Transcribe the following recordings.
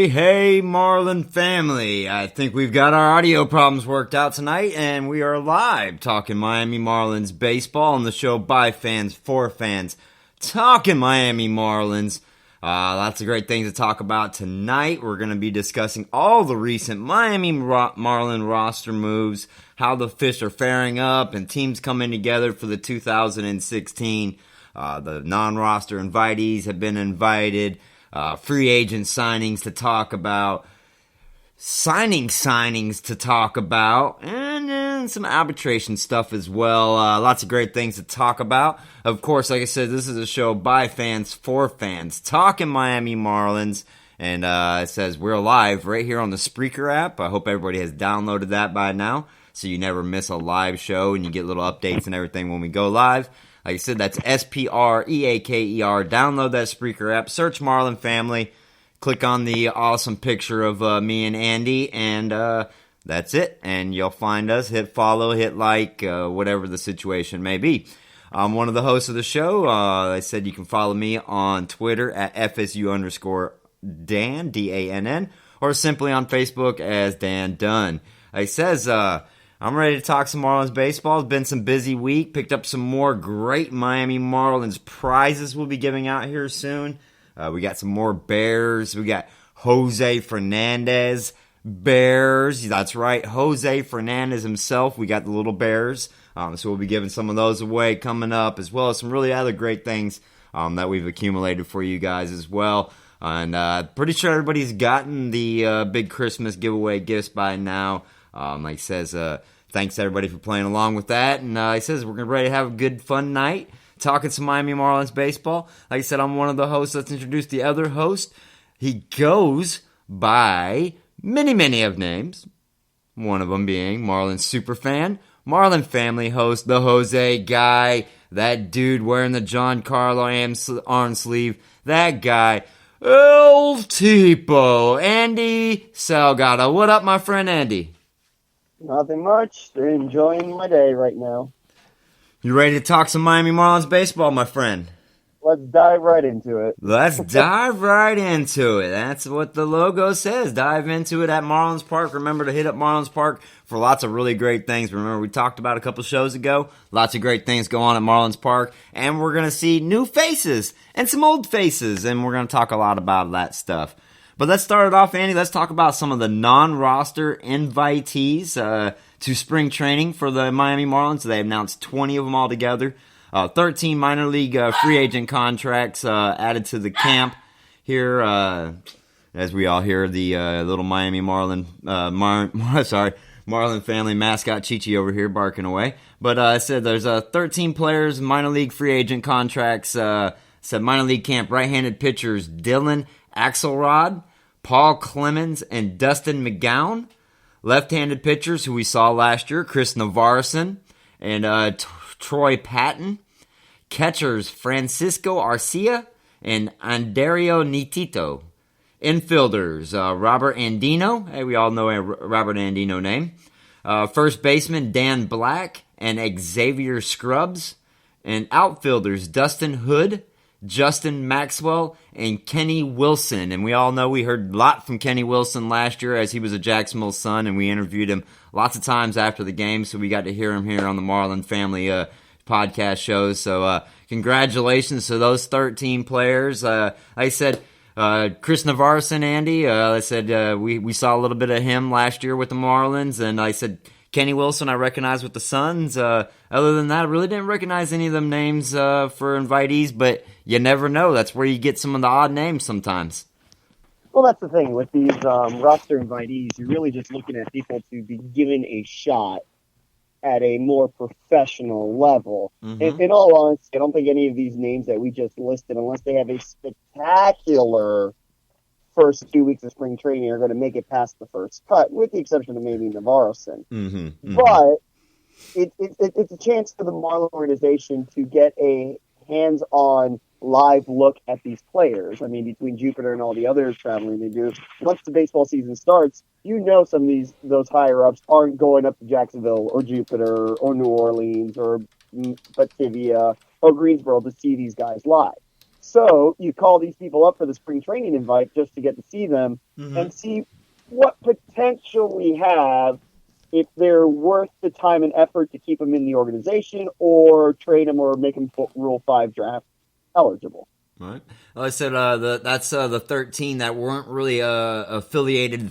Hey, Marlin family. I think we've got our audio problems worked out tonight, and we are live talking Miami Marlins baseball on the show by fans, for fans, talking Miami Marlins. Lots of great things to talk about tonight. We're going to be discussing all the recent Miami Marlin roster moves, how the fish are faring up, and teams coming together for the 2016. The non-roster invitees have been invited. Free agent signings to talk about, signings to talk about, and then some arbitration stuff as well. Lots of great things to talk about. Of course, like I said, this is a show by fans, for fans, talking Miami Marlins, and it says we're live right here on the Spreaker app. I hope everybody has downloaded that by now, so you never miss a live show, and you get little updates and everything when we go live. Like I said, that's Spreaker. Download that Spreaker app. Search Marlin Family. Click on the awesome picture of me and Andy, and that's it. And you'll find us. Hit follow, hit like, whatever the situation may be. I'm one of the hosts of the show. I said you can follow me on Twitter at FSU_Dan, D-A-N-N, or simply on Facebook as Dan Dunn. Like it says, I'm ready to talk some Marlins baseball. It's been some busy week. Picked up some more great Miami Marlins prizes we'll be giving out here soon. We got some more Bears. We got Jose Fernandez Bears. That's right, Jose Fernandez himself. We got the little Bears. So we'll be giving some of those away coming up, as well as some really other great things that we've accumulated for you guys as well. And pretty sure everybody's gotten the big Christmas giveaway gifts by now. Like it says, thanks everybody for playing along with that. And he says we're ready to have a good, fun night talking some Miami Marlins baseball. Like I said, I'm one of the hosts. Let's introduce the other host. He goes by many of names. One of them being Marlins Superfan, Marlin Family host, the Jose guy, that dude wearing the John Carlo arm sleeve, that guy, El Tipo, Andy Salgado. What up, my friend Andy? Nothing much. They're enjoying my day right now. You ready to talk some Miami Marlins baseball, my friend? Let's dive right into it. Let's dive right into it. That's what the logo says. Dive into it at Marlins Park. Remember to hit up Marlins Park for lots of really great things. Remember, we talked about a couple shows ago. Lots of great things go on at Marlins Park. And we're going to see new faces and some old faces. And we're going to talk a lot about that stuff. But let's start it off, Andy. Let's talk about some of the non-roster invitees to spring training for the Miami Marlins. They announced 20 of them altogether. 13 minor league free agent contracts added to the camp here. As we all hear the little Miami Marlin family mascot Chi-Chi over here barking away. But I said there's 13 players, minor league free agent contracts. Said minor league camp right-handed pitchers Dylan Axelrod, Paul Clemens, and Dustin McGowan. Left-handed pitchers who we saw last year, Chris Navarson and Troy Patton. Catchers Francisco Arcia and Andario Nitito. Infielders Robert Andino. Hey, we all know a Robert Andino name. First baseman Dan Black and Xavier Scrubs. And outfielders Dustin Hood, Justin Maxwell, and Kenny Wilson. And we all know we heard a lot from Kenny Wilson last year as he was a Jacksonville son, and we interviewed him lots of times after the game, so we got to hear him here on the Marlin Family podcast shows. So congratulations to those 13 players. I said Chris Navarson, Andy, I said we saw a little bit of him last year with the Marlins, and I said Kenny Wilson I recognize with the Suns. Other than that, I really didn't recognize any of them names for invitees, but you never know. That's where you get some of the odd names sometimes. Well, that's the thing. With these roster invitees, you're really just looking at people to be given a shot at a more professional level. Mm-hmm. In all honesty, I don't think any of these names that we just listed, unless they have a spectacular first 2 weeks of spring training, are going to make it past the first cut, with the exception of maybe Navarroson. Mm-hmm. Mm-hmm. But it's a chance for the Marlin organization to get a hands-on live look at these players. I mean, between Jupiter and all the other traveling they do, once the baseball season starts, you know some of those higher-ups aren't going up to Jacksonville or Jupiter or New Orleans or Batavia or Greensboro to see these guys live. So you call these people up for the spring training invite just to get to see them and see what potential we have if they're worth the time and effort to keep them in the organization or trade them or make them Rule 5 draft eligible. Right. Well, I said that's the 13 that weren't really affiliated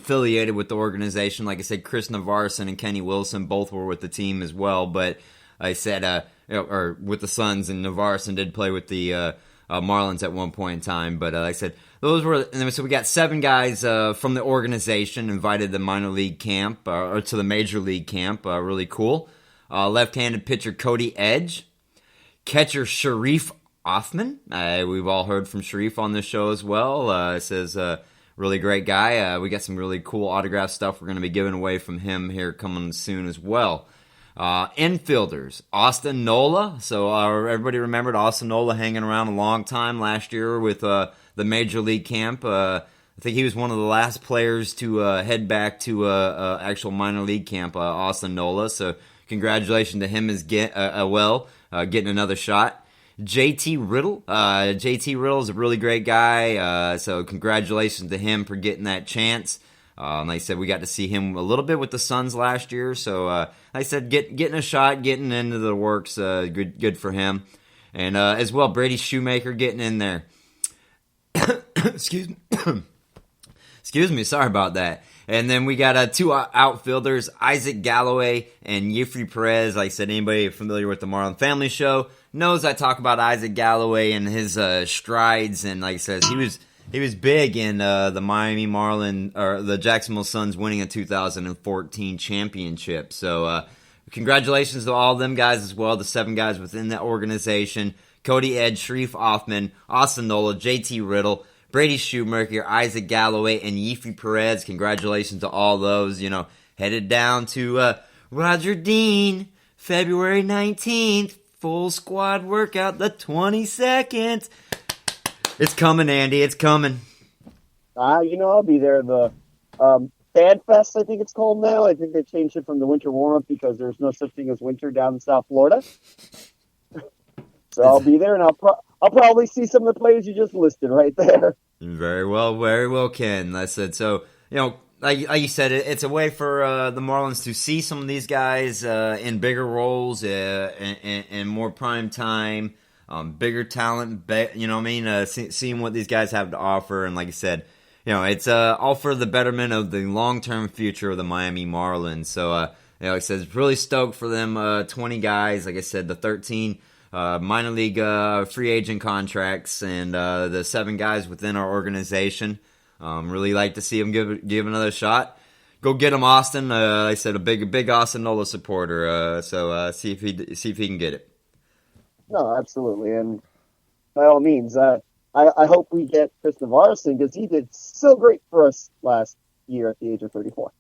with the organization. Like I said, Chris Navarson and Kenny Wilson both were with the team as well. But I said, or with the Suns, and Navarson did play with the Marlins at one point in time. But like I said, those were. And so we got 7 guys from the organization invited to the minor league camp or to the major league camp. Really cool. Left-handed pitcher Cody Edge, catcher Sharif Othman. We've all heard from Sharif on this show as well. Says really great guy. We got some really cool autograph stuff we're going to be giving away from him here coming soon as well. Infielders, Austin Nola. So everybody remembered Austin Nola hanging around a long time last year with the Major League camp. I think he was one of the last players to head back to actual minor league camp, Austin Nola. So congratulations to him as getting another shot. JT Riddle. JT Riddle is a really great guy, so congratulations to him for getting that chance. Like I said, we got to see him a little bit with the Suns last year, so like I said, getting a shot, getting into the works, good for him. And as well, Brady Shoemaker getting in there. Excuse me, sorry about that. And then we got 2 outfielders, Isaac Galloway and Yifri Perez. Like I said, anybody familiar with the Marlin Family Show knows I talk about Isaac Galloway and his strides. And like I said, he was big in the Miami Marlin or the Jacksonville Suns winning a 2014 championship. So congratulations to all of them guys as well, the 7 guys within that organization: Cody Edge, Sharif Othman, Austin Nola, JT Riddle, Brady Shoemaker, Isaac Galloway, and Yifri Perez. Congratulations to all those. Headed down to Roger Dean, February 19th. Full squad workout, the 22nd. It's coming, Andy. It's coming. I'll be there. The Fan Fest, I think it's called now. I think they changed it from the winter warm-up because there's no such thing as winter down in South Florida. So I'll be there, and I'll probably see some of the players you just listed right there. Very well, Ken. I said so. Like you said, it's a way for the Marlins to see some of these guys in bigger roles, in more prime time, bigger talent. Seeing what these guys have to offer, and like I said, it's all for the betterment of the long-term future of the Miami Marlins. So, like I said, it's really stoked for them 20 guys. Like I said, the 13 minor league free agent contracts and the 7 guys within our organization. Really like to see him give another shot. Go get him, Austin. Like I said, a big Austin Nola supporter. So see if he can get it. No, absolutely, and by all means, I hope we get Chris Navarson because he did so great for us last year at the age of 34.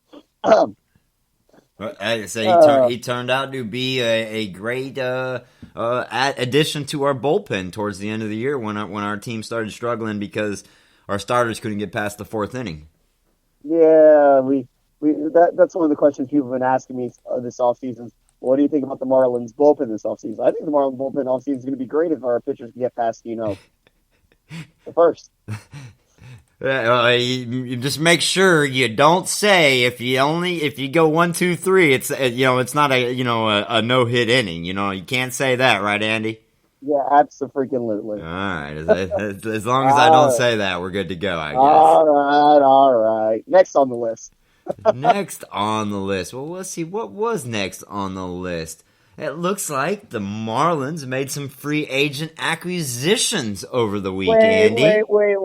I say he turned out to be a great addition to our bullpen towards the end of the year when our team started struggling because our starters couldn't get past the 4th inning. Yeah, that's one of the questions people have been asking me this offseason. What do you think about the Marlins bullpen this offseason? I think the Marlins bullpen offseason is going to be great if our pitchers can get past, the first. You just make sure you don't say if you go 1, 2, 3, it's it's not a no hit inning. You can't say that, right, Andy? Yeah, absolutely. All right, as long as I don't say that, we're good to go, I guess. All right. Next on the list. Next on the list. Well, let's see what was next on the list. It looks like the Marlins made some free agent acquisitions over the week, Andy. Wait.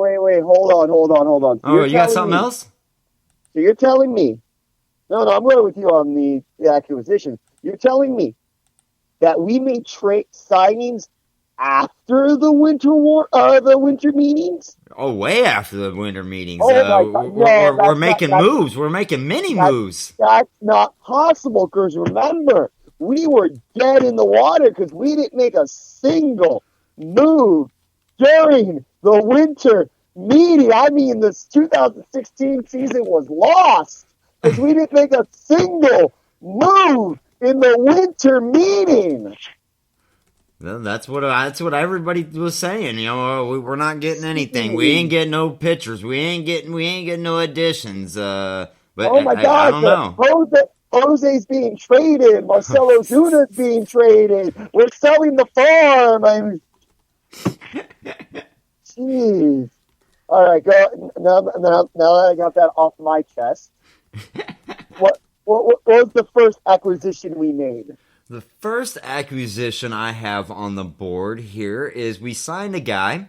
Hold on. So you got something else? So you're telling me? No, I'm right with you on the acquisition. You're telling me that we made trade signings after the winter meetings? Oh, way after the winter meetings. Oh my God. We're making moves. We're making many moves. That's not possible because remember, we were dead in the water because we didn't make a single move during the winter meeting. I mean, this 2016 season was lost because we didn't make a single move in the winter meeting. Well, that's what everybody was saying. We're not getting anything. We Speaking ain't getting no pitchers. We ain't getting no additions. But Oh my I God, don't know. Jose's being traded. Marcelo Zuna's being traded. We're selling the farm. Jeez. All right, go now that I got that off my chest. What was the first acquisition we made? The first acquisition I have on the board here is we signed a guy.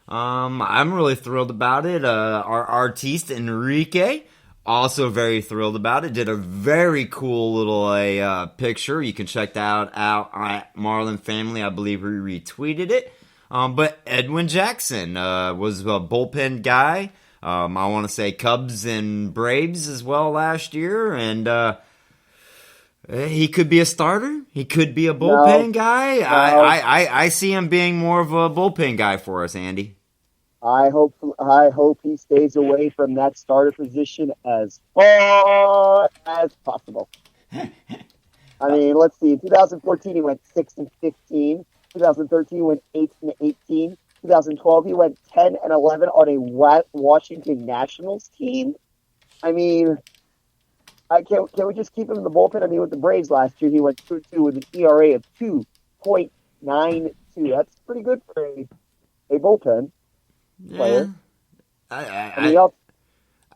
I'm really thrilled about it. Our artiste Enrique, also very thrilled about it. Did a very cool little picture. You can check that out at Marlin Family. I believe we retweeted it. But Edwin Jackson was a bullpen guy. I want to say Cubs and Braves as well last year, and he could be a starter. He could be a bullpen guy. No. I see him being more of a bullpen guy for us, Andy. I hope he stays away from that starter position as far as possible. I mean, let's see. In 2014, he went 6-15. 2013, he went 8-18. 2012, he went 10-11 on a Washington Nationals team. I mean, can we just keep him in the bullpen? I mean, with the Braves last year, he went 2-2 with an ERA of 2.92. That's pretty good for a bullpen player. Yeah.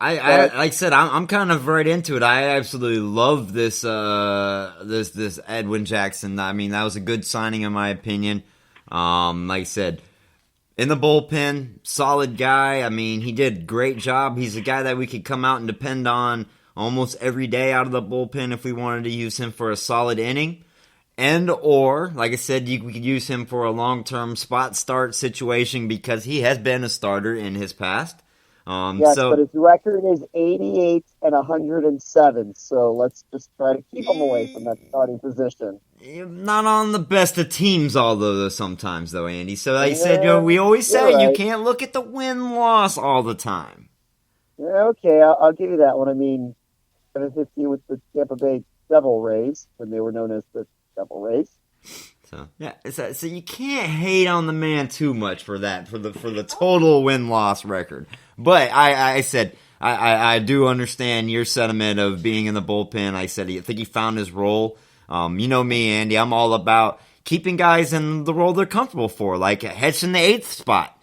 Like I said, I'm kind of right into it. I absolutely love this Edwin Jackson. I mean, that was a good signing in my opinion. Like I said, in the bullpen, solid guy. I mean, he did a great job. He's a guy that we could come out and depend on almost every day out of the bullpen if we wanted to use him for a solid inning. Or, like I said, we could use him for a long-term spot start situation because he has been a starter in his past. Yes, but his record is 88-107. So let's just try to keep him away from that starting position. Not on the best of teams, although sometimes, though, Andy. So like I said, we always say right. You can't look at the win-loss all the time. Yeah, okay, I'll give you that one. I mean, 7-15 with the Tampa Bay Devil Rays when they were known as the Devil Rays. So yeah, so you can't hate on the man too much for that, for the total win-loss record. But I said I do understand your sentiment of being in the bullpen. I said I think he found his role. You know me, Andy. I'm all about keeping guys in the role they're comfortable for, like Hetch in the eighth spot.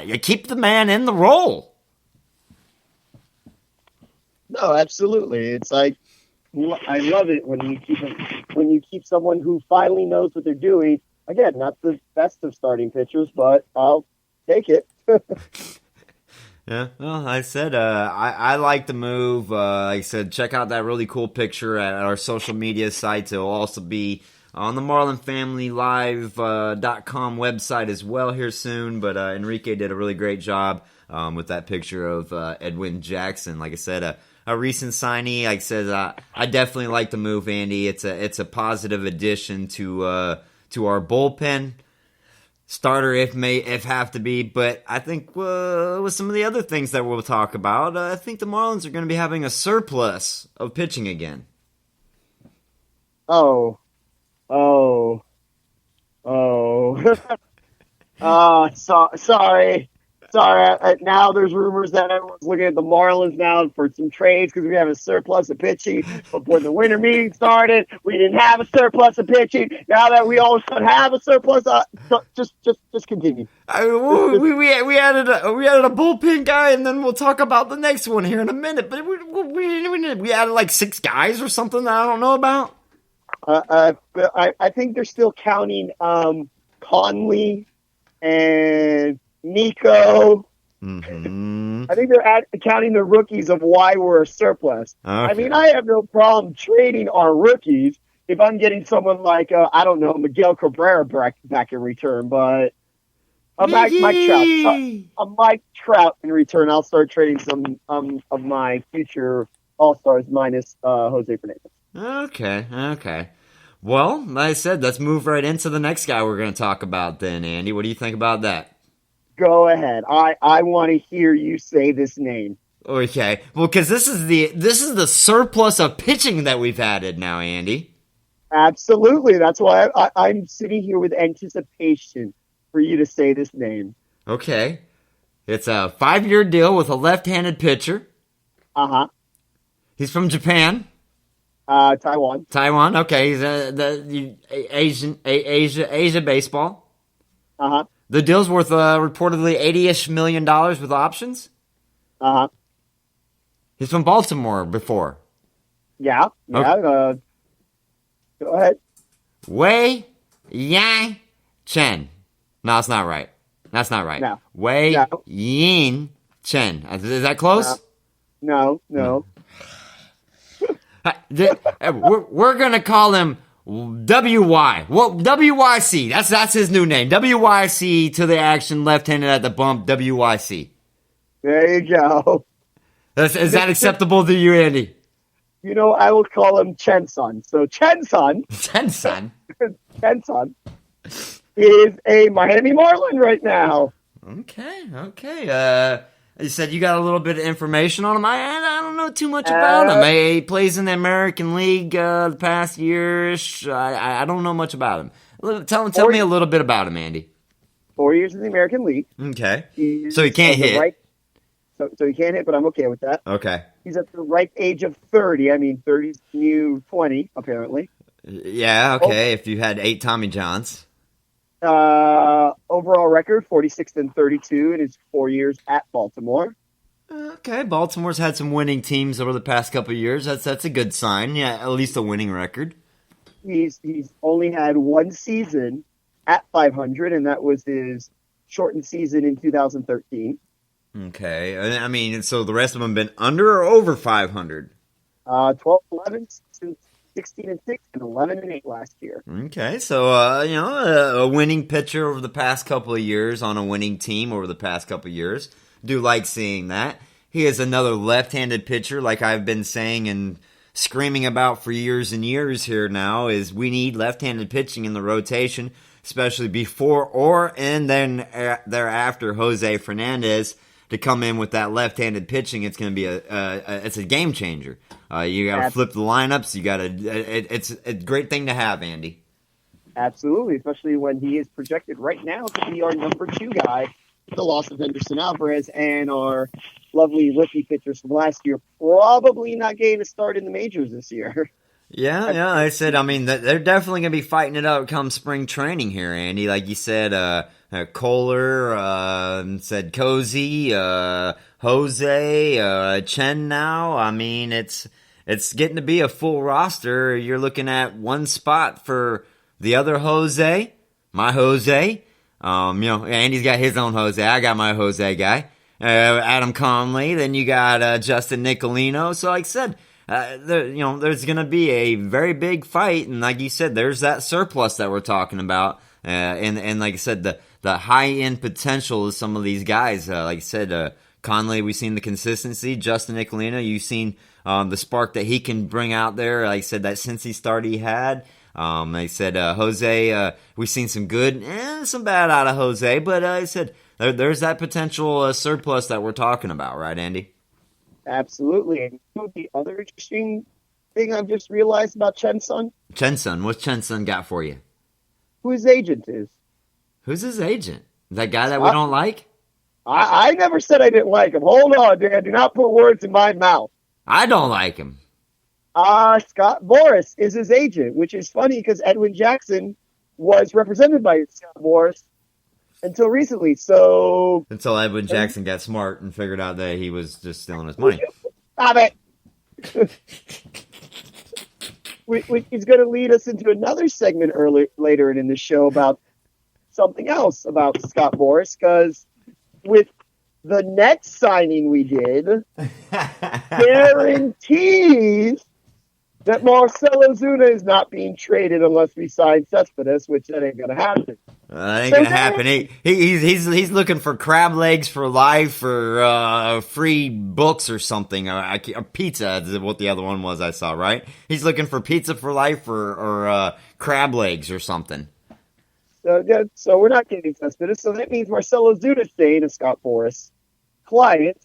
You keep the man in the role. No, absolutely. It's like I love it when you keep someone who finally knows what they're doing. Again, not the best of starting pitchers, but I'll take it. Yeah, well, like I said, I like the move. Like I said, check out that really cool picture at our social media sites. It will also be on the MarlinFamilyLive.com website as well here soon. But Enrique did a really great job with that picture of Edwin Jackson. Like I said, a recent signee. Like I said, I definitely like the move, Andy. It's a positive addition to our bullpen. Starter if have to be, but I think with some of the other things that we'll talk about, I think the Marlins are going to be having a surplus of pitching again. Sorry. Now there's rumors that everyone's looking at the Marlins now for some trades because we have a surplus of pitching. But when the winter meeting started, we didn't have a surplus of pitching. Now that we all should have a surplus, just continue. We added a bullpen guy, and then we'll talk about the next one here in a minute. But we added like 6 guys or something that I don't know about. I think they're still counting Conley and Nico. Mm-hmm. I think they're counting the rookies of why we're a surplus. Okay. I mean, I have no problem trading our rookies if I'm getting someone like, I don't know, Miguel Cabrera back in return. But Mike Trout in return, I'll start trading some of my future All-Stars minus Jose Fernandez. Okay. Well, like I said, let's move right into the next guy we're going to talk about then, Andy. What do you think about that? Go ahead. I want to hear you say this name. Okay. Well, because this is the surplus of pitching that we've added now, Andy. Absolutely. That's why I'm sitting here with anticipation for you to say this name. Okay. It's a 5-year deal with a left-handed pitcher. Uh-huh. He's from Japan. Taiwan. Taiwan. Okay. He's the Asia baseball. Uh-huh. The deal's worth reportedly $80-ish million with options. Uh-huh. He's from Baltimore before. Yeah. Okay. Go ahead. Wei Yang Chen. No, that's not right. That's not right. No. Wei No. Yin Chen. Is that close? No. We're gonna call him WY. Well, WYC. That's his new name. WYC to the action, left-handed at the bump. WYC. There you go. Is that acceptable to you, Andy? You know, I will call him Chen-sun. So Chen-sun. Chen-sun. Chen-sun is a Miami Marlin right now. Okay. You said you got a little bit of information on him. I don't know too much about him. He plays in the American League the past year-ish. I don't know much about him. Tell me a little bit about him, Andy. 4 years in the American League. Okay. So he can't hit. So he can't hit, but I'm okay with that. Okay. He's at the ripe age of 30. I mean, 30's new 20, apparently. Yeah, okay, if you had 8 Tommy Johns. Overall record, 46-32 in his 4 years at Baltimore. Okay, Baltimore's had some winning teams over the past couple of years. That's a good sign. Yeah, at least a winning record. He's only had one season at 500, and that was his shortened season in 2013. Okay, I mean, so the rest of them have been under or over 500? 12-11 since 16-6 and 11-8 last year. Okay, so a winning pitcher over the past couple of years on a winning team over the past couple of years. Do like seeing that. He is another left-handed pitcher, like I've been saying and screaming about for years and years here now, is we need left-handed pitching in the rotation, especially before or and then thereafter Jose Fernandez to come in with that left-handed pitching. It's going to be it's a game changer. You got to flip the lineups. You got to. It's a great thing to have, Andy. Absolutely, especially when he is projected right now to be our number 2 guy. The loss of Henderson Alvarez and our lovely rookie pitchers from last year probably not getting a start in the majors this year. Yeah. I said, I mean, they're definitely going to be fighting it out come spring training here, Andy. Like you said, Kohler, said Cozy, Jose, Chen now. I mean, it's getting to be a full roster. You're looking at one spot for the other Jose, my Jose. Andy's got his own Jose. I got my Jose guy. Adam Conley. Then you got Justin Nicolino. So like I said, there's going to be a very big fight. And like you said, there's that surplus that we're talking about. And like I said, the high-end potential of some of these guys. Like I said, Conley, we've seen the consistency. Justin Nicolino, you've seen the spark that he can bring out there. Like I said, that Cincy start he had. They said Jose, we've seen some good and some bad out of Jose, but I said there's that potential surplus that we're talking about, right, Andy? Absolutely. And the other interesting thing I've just realized about Chen-sun? Chen-sun, what's Chen-sun got for you? Who his agent is. Who's his agent? That guy that we don't like? I never said I didn't like him. Hold on, Dan. Do not put words in my mouth. I don't like him. Scott Boras is his agent, which is funny because Edwin Jackson was represented by Scott Boras until recently. So until Edwin Jackson got smart and figured out that he was just stealing his money. Stop it. Which is going to lead us into another segment later in the show about something else about Scott Boras, because with the next signing we did, guarantees that Marcell Ozuna is not being traded unless we sign Cespedes, which that ain't gonna happen. That ain't gonna happen. He's looking for crab legs for life, or free books or something, or pizza is what the other one was I saw, right? He's looking for pizza for life, or crab legs or something. So we're not getting Cespedes. So that means Marcell Ozuna staying a Scott Boras client,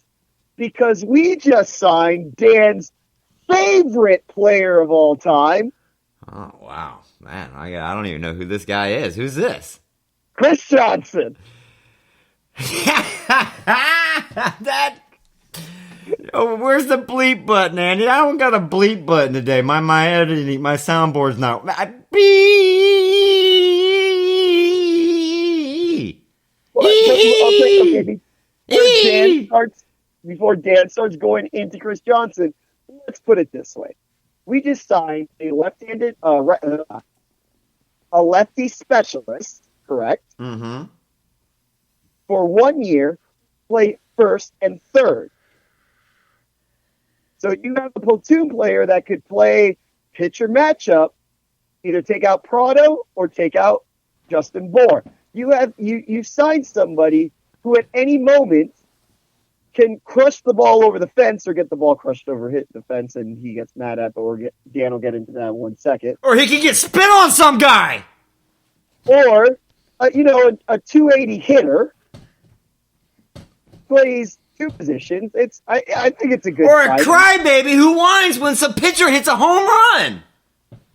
because we just signed Dan's favorite player of all time, Oh, wow. Man, I don't even know who this guy is. Who's this? Chris Johnson. Where's the bleep button, Andy? I don't got a bleep button today. My editing, my soundboard's not. Before Dan starts going into Chris Johnson, let's put it this way: we just signed a left-handed, a lefty specialist, correct? Mm-hmm. For 1 year, play first and third. So you have a platoon player that could play pitcher matchup, either take out Prado or take out Justin Bour. You signed somebody who at any moment can crush the ball over the fence or get the ball crushed over hit the fence and he gets mad at, but Dan will get into that in 1 second. Or he can get spit on some guy. Or, a 280 hitter plays two positions. I think it's a good Or a crybaby who whines when some pitcher hits a home run.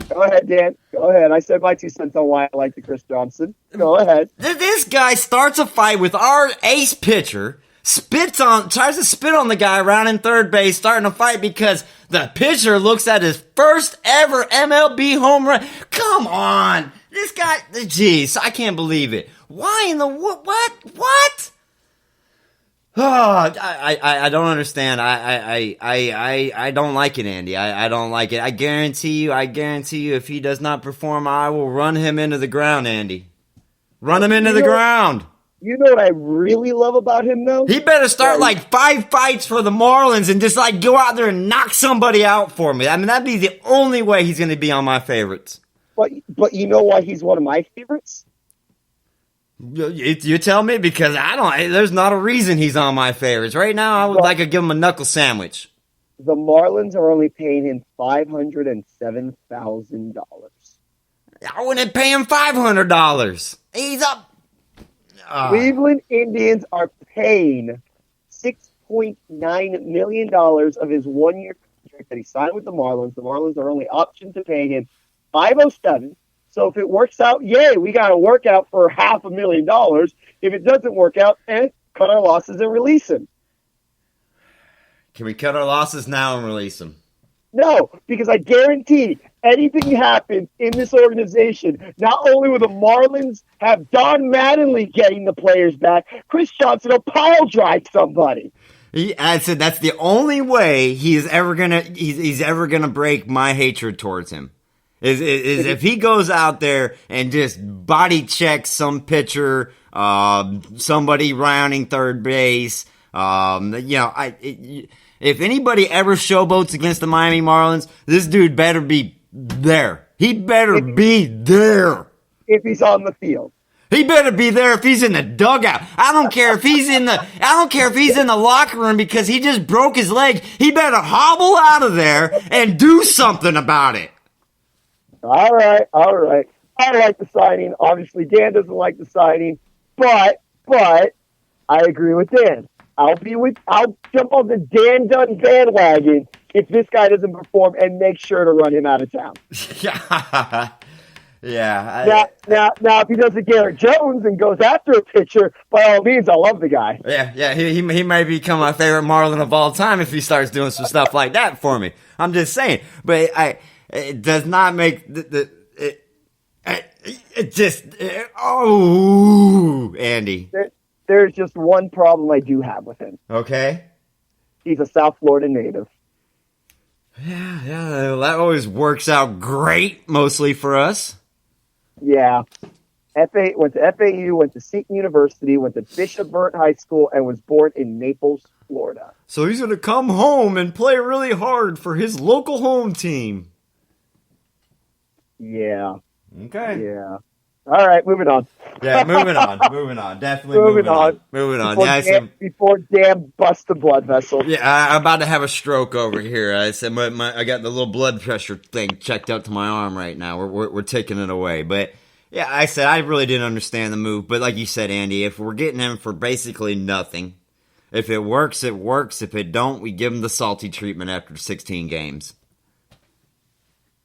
Go ahead, Dan. Go ahead. I said my 2 cents on why I like the Chris Johnson. Go ahead. This guy starts a fight with our ace pitcher, tries to spit on the guy around in third base, starting a fight because the pitcher looks at his first ever MLB home run. Come on. This guy, jeez, I can't believe it. Why in the, what? Oh, I don't understand. I don't like it, Andy. I don't like it. I guarantee you, if he does not perform, I will run him into the ground, Andy. Run him into the ground. You know what I really love about him, though? He better start like 5 fights for the Marlins and just like go out there and knock somebody out for me. I mean, that'd be the only way he's going to be on my favorites. But you know why he's one of my favorites? You tell me, because there's not a reason he's on my favorites. Right now, I would like to give him a knuckle sandwich. The Marlins are only paying him $507,000. I wouldn't pay him $500. He's up. Cleveland Indians are paying $6.9 million of his 1 year contract that he signed with the Marlins. The Marlins are only optioned to pay him $507,000. So if it works out, yay, we got to work out for $500,000. If it doesn't work out, cut our losses and release him. Can we cut our losses now and release him? No, because I guarantee anything happens in this organization, not only will the Marlins have Don Mattingly getting the players back, Chris Johnson will pile drive somebody. I said that's the only way he's ever gonna break my hatred towards him. Is if he goes out there and just body checks some pitcher, somebody rounding third base. If anybody ever showboats against the Miami Marlins, this dude better be there. He better be there. If he's on the field. He better be there if he's in the dugout. I don't care if he's in the locker room because he just broke his leg. He better hobble out of there and do something about it. All right. I like the signing. Obviously, Dan doesn't like the signing, but I agree with Dan. I'll jump on the Dan Dunn bandwagon if this guy doesn't perform and make sure to run him out of town. Yeah. Now, if he does a Garrett Jones and goes after a pitcher, by all means, I love the guy. Yeah. He may become my favorite Marlin of all time if he starts doing some stuff like that for me. I'm just saying, but it does not make Andy. There's just one problem I do have with him. Okay. He's a South Florida native. Yeah, that always works out great, mostly for us. Yeah. Went to FAU, went to Seton University, went to Bishop Burnt High School, and was born in Naples, Florida. So he's going to come home and play really hard for his local home team. Yeah. Okay. Yeah. All right, moving on. Yeah, moving on. Definitely moving on. Before Dan busts the blood vessel. Yeah, I'm about to have a stroke over here. I said I got the little blood pressure thing checked out to my arm right now. We're taking it away. But yeah, I said I really didn't understand the move. But like you said, Andy, if we're getting him for basically nothing, if it works, it works. If it don't, we give him the salty treatment after 16 games.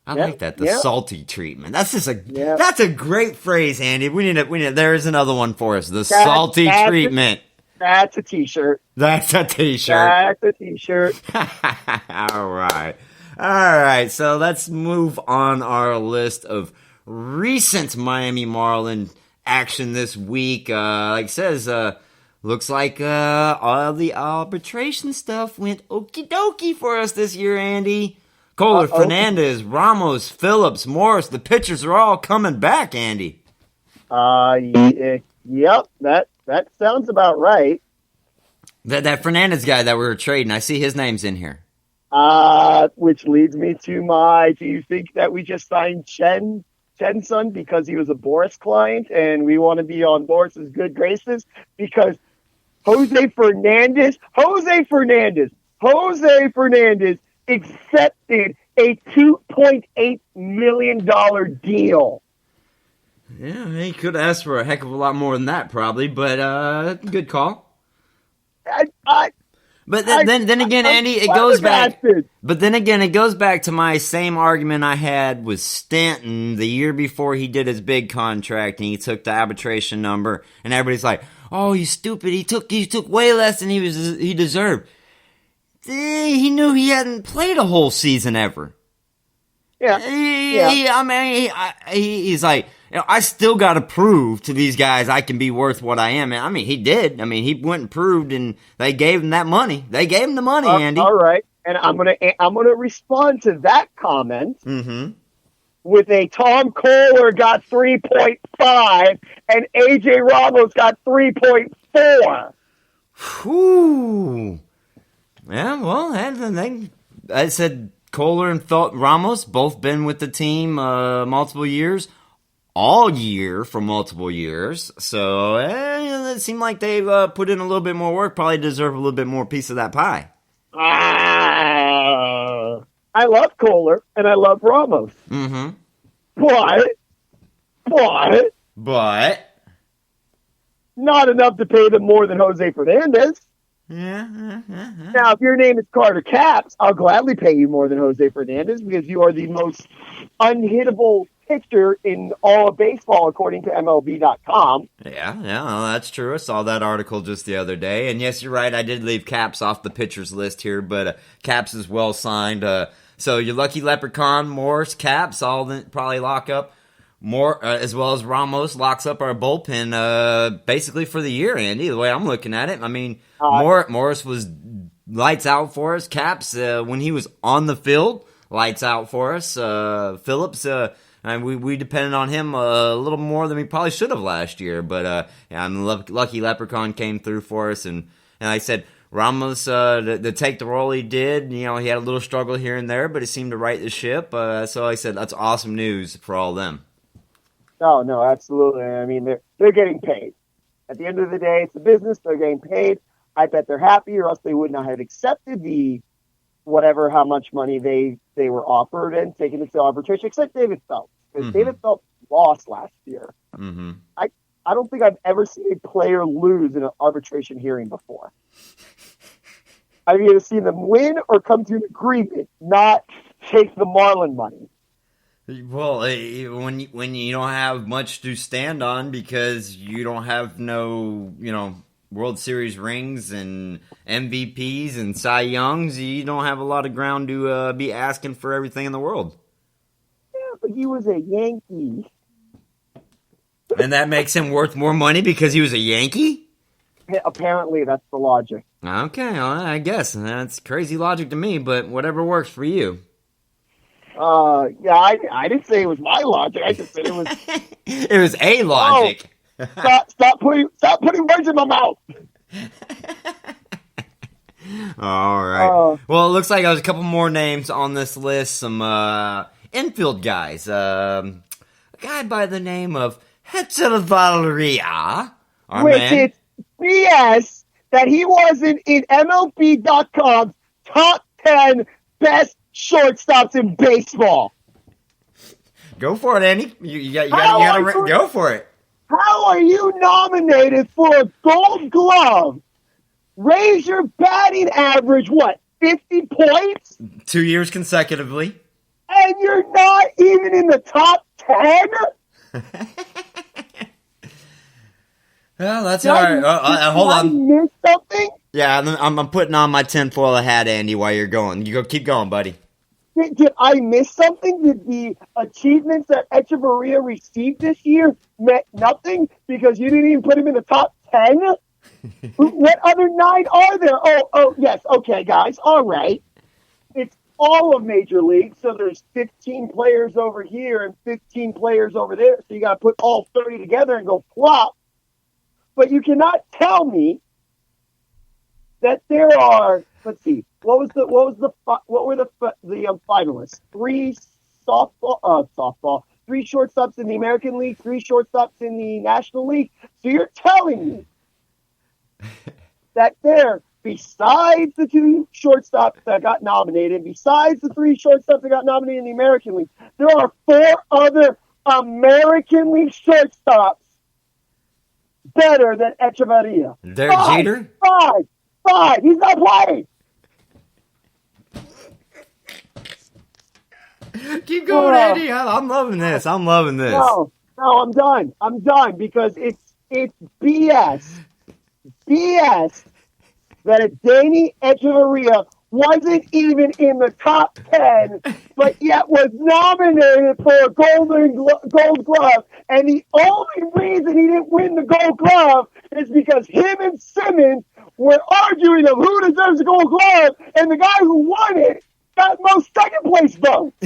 I Yep, like that. The yep. salty treatment. That's just Yep. that's a great phrase, Andy. We need there's another one for us. The salty treatment. That's a t-shirt. That's a t-shirt. That's a t-shirt. All right. All right. So let's move on our list of recent Miami Marlin action this week. Like it says, looks like all the arbitration stuff went okie dokie for us this year, Andy. Kohler, Fernandez, Ramos, Phillips, Morris, the pitchers are all coming back, Andy. Yep, that sounds about right. That Fernandez guy that we were trading, I see his name's in here. Which leads me to do you think that we just signed Chen's son because he was a Boris client and we want to be on Boris's good graces? Because Jose Fernandez accepted a $2.8 million deal. Yeah, he could ask for a heck of a lot more than that, probably, but good call. But then again, Andy, it goes back. But then again, it goes back to my same argument I had with Stanton the year before he did his big contract and he took the arbitration number, and everybody's like, "Oh, he's stupid. He took way less than he deserved." He knew he hadn't played a whole season ever. Yeah. He's like, I still got to prove to these guys I can be worth what I am. I mean, he did. I mean, he went and proved, and they gave him that money. They gave him the money, Andy. All right, and I'm gonna respond to that comment with a Tom Kohler got 3.5 and AJ Ramos got 3.4. Whew. Yeah, well, I said Kohler and Ramos both been with the team multiple years, all year for multiple years. So it seemed like they've put in a little bit more work, probably deserve a little bit more piece of that pie. I love Kohler and I love Ramos. Mm-hmm. But not enough to pay them more than Jose Fernandez. Yeah. Now, if your name is Carter Capps, I'll gladly pay you more than Jose Fernandez because you are the most unhittable pitcher in all of baseball, according to MLB.com. Yeah, well, that's true. I saw that article just the other day. And yes, you're right. I did leave Capps off the pitchers list here, but Capps is well signed. So your lucky leprechaun, Morris, Capps, all probably lock up. More as well as Ramos locks up our bullpen basically for the year, Andy, the way I'm looking at it. I mean, Morris was lights out for us. Capps, when he was on the field, lights out for us. Phillips, and we depended on him a little more than we probably should have last year. But lucky Leprechaun came through for us. And like I said, Ramos, to take the role he did, he had a little struggle here and there, but he seemed to right the ship. So like I said, that's awesome news for all of them. No, absolutely. I mean, they're getting paid. At the end of the day, it's a business. They're getting paid. I bet they're happy, or else they would not have accepted the how much money they were offered and taken it to arbitration, except David Phelps. Because David Phelps lost last year. Mm-hmm. I don't think I've ever seen a player lose in an arbitration hearing before. I've either seen them win or come to an agreement, not take the Marlin money. Well, when you don't have much to stand on because you don't have no, World Series rings and MVPs and Cy Youngs, you don't have a lot of ground to be asking for everything in the world. Yeah, but he was a Yankee. And that makes him worth more money because he was a Yankee? Yeah, apparently, that's the logic. Okay, well, I guess. That's crazy logic to me, but whatever works for you. Yeah, I didn't say it was my logic. I just said it was. It was a logic. Oh, stop putting words in my mouth. All right. Well, it looks like there's a couple more names on this list. Some infield guys. A guy by the name of Hetzer Valeria. Which is BS that he wasn't in MLB.com's top 10 best shortstops in baseball. Go for it, Andy. You gotta go for it. How are you nominated for a Gold Glove? Raise your batting average, 50 points? 2 years consecutively. And you're not even in the top 10? Well, that's all right. Hold on. Did I miss something? Yeah, I'm putting on my tinfoil hat, Andy, while you're going. Keep going, buddy. Did I miss something? Did the achievements that Echeverria received this year meant nothing because you didn't even put him in the top 10? What other 9 are there? Oh, yes. Okay, guys. All right. It's all of Major League, so there's 15 players over here and 15 players over there, so you got to put all 30 together and go flop. But you cannot tell me that there are. Let's see. What were the finalists? 3 softball, 3 shortstops in the American League, 3 shortstops in the National League. So you're telling me that there, besides the 2 shortstops that got nominated, besides the 3 shortstops that got nominated in the American League, there are 4 other American League shortstops better than Echeverria. Derek Jeter? 5. He's not playing. Keep going, Andy. I'm loving this. No, I'm done. Because it's BS. BS that a Danny Echeverria wasn't even in the top 10, but yet was nominated for a Gold Glove. And the only reason he didn't win the Gold Glove is because him and Simmons were arguing of who deserves the Gold Glove, and the guy who won it got most second place votes.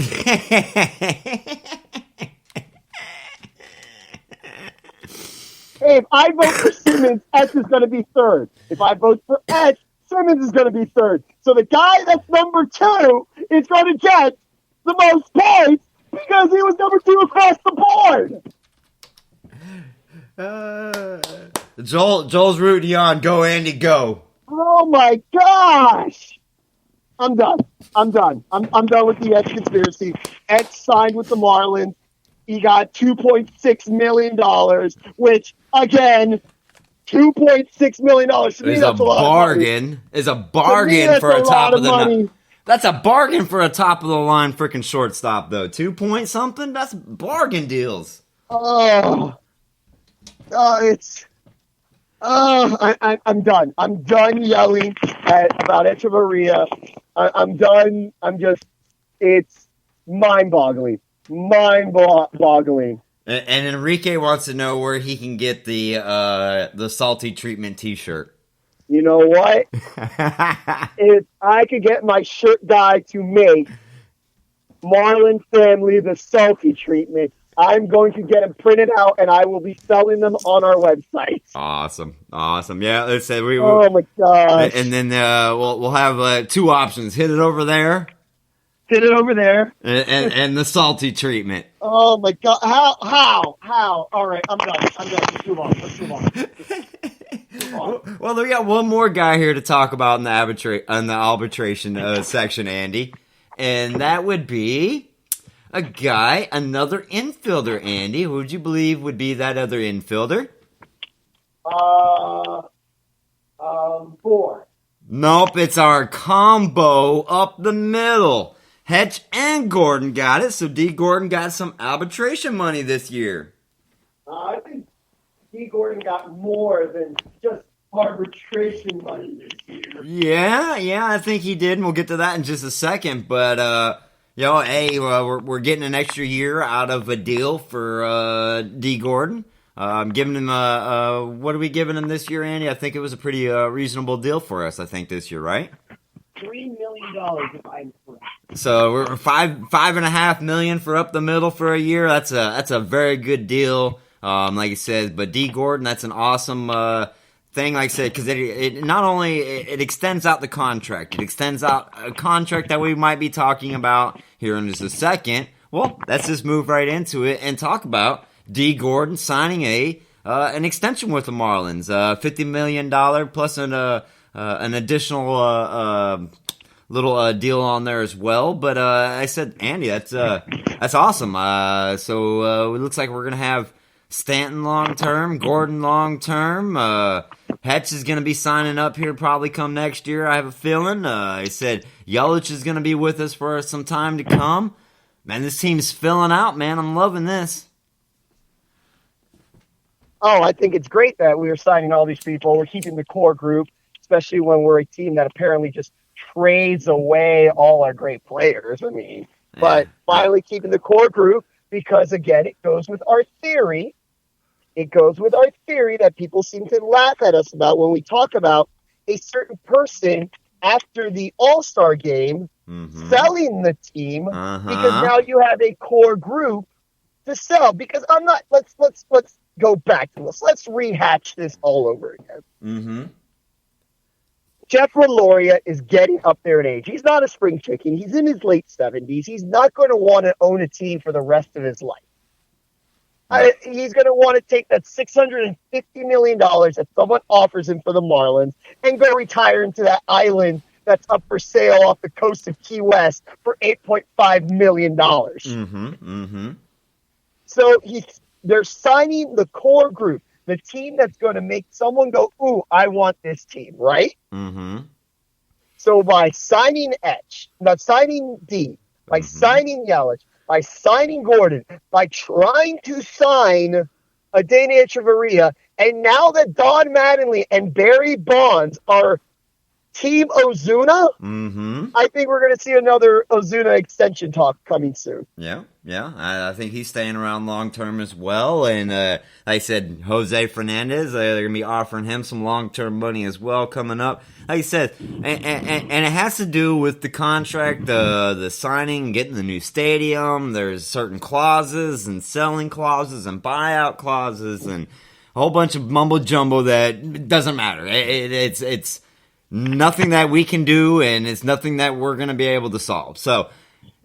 Hey, if I vote for Simmons, S is going to be third. If I vote for S, Simmons is going to be third. So the guy that's number 2 is going to get the most points because he was number 2 across the board. Joel's rooting you on. Go, Andy, go. Oh my gosh. I'm done. I'm done with the Ed conspiracy. Ed signed with the Marlins. He got $2.6 million, which, again, $2.6 million. To me, that's a bargain. Is a bargain for a top of the line. That's a bargain for a top of the line freaking shortstop, though. 2 point something? That's bargain deals. I'm done. I'm done yelling about Echeverria. I'm done. It's mind-boggling. Mind-boggling. And Enrique wants to know where he can get the salty treatment T-shirt. You know what? If I could get my shirt guy to make Marlin family the salty treatment, I'm going to get them printed out, and I will be selling them on our website. Awesome. Yeah, let's say oh my gosh! And then we'll have 2 options: hit it over there, and the salty treatment. Oh my god! How? All right, I'm done. Let's move on. Well, we got one more guy here to talk about in the arbitration section, Andy, and that would be another infielder, Andy. Who would you believe would be that other infielder? 4. Nope, it's our combo up the middle. Hetch and Gordon got it, so D. Gordon got some arbitration money this year. I think D. Gordon got more than just arbitration money this year. Yeah, I think he did, and we'll get to that in just a second, but, we're getting an extra year out of a deal for D. Gordon. I'm giving him what are we giving him this year, Andy? I think it was a pretty reasonable deal for us, I think, this year, right? $3 million, if I'm correct. So we're $5.5 million for up the middle for a year. That's a very good deal, like I said. But D. Gordon, that's an awesome thing, like I said, because it not only it extends out the contract, it extends out a contract that we might be talking about here in just a second. Well, let's just move right into it and talk about D. Gordon signing an extension with the Marlins, $50 million plus an additional little deal on there as well. But I said, Andy, that's awesome. So it looks like we're gonna have Stanton long term, Gordon long term. Hetch is gonna be signing up here probably come next year. I have a feeling. I said Yelich is gonna be with us for some time to come. Man, this team's filling out, man. I'm loving this. Oh, I think it's great that we are signing all these people. We're keeping the core group, especially when we're a team that apparently just trades away all our great players. I mean, but finally keeping the core group because, again, it goes with our theory. It goes with our theory that people seem to laugh at us about when we talk about a certain person after the All-Star game selling the team because now you have a core group to sell. Because I'm not. Let's go back to this. Let's rehatch this all over again. Mm-hmm. Jeff Loria is getting up there in age. He's not a spring chicken. He's in his late 70s. He's not going to want to own a team for the rest of his life. He's going to want to take that $650 million that someone offers him for the Marlins and go retire into that island that's up for sale off the coast of Key West for $8.5 million. So they're signing the core group, the team that's going to make someone go, ooh, I want this team, right? So by signing D, by signing Yelich, by signing Gordon, by trying to sign Adeina Echeverria, and now that Don Mattingly and Barry Bonds are Team Ozuna, I think we're going to see another Ozuna extension talk coming soon. Yeah. I think he's staying around long term as well. And like I said, Jose Fernandez, they're going to be offering him some long term money as well coming up. Like I said, and it has to do with the contract, the signing, getting the new stadium. There's certain clauses and selling clauses and buyout clauses and a whole bunch of mumbo jumbo that doesn't matter. It's nothing that we can do, and it's nothing that we're going to be able to solve. So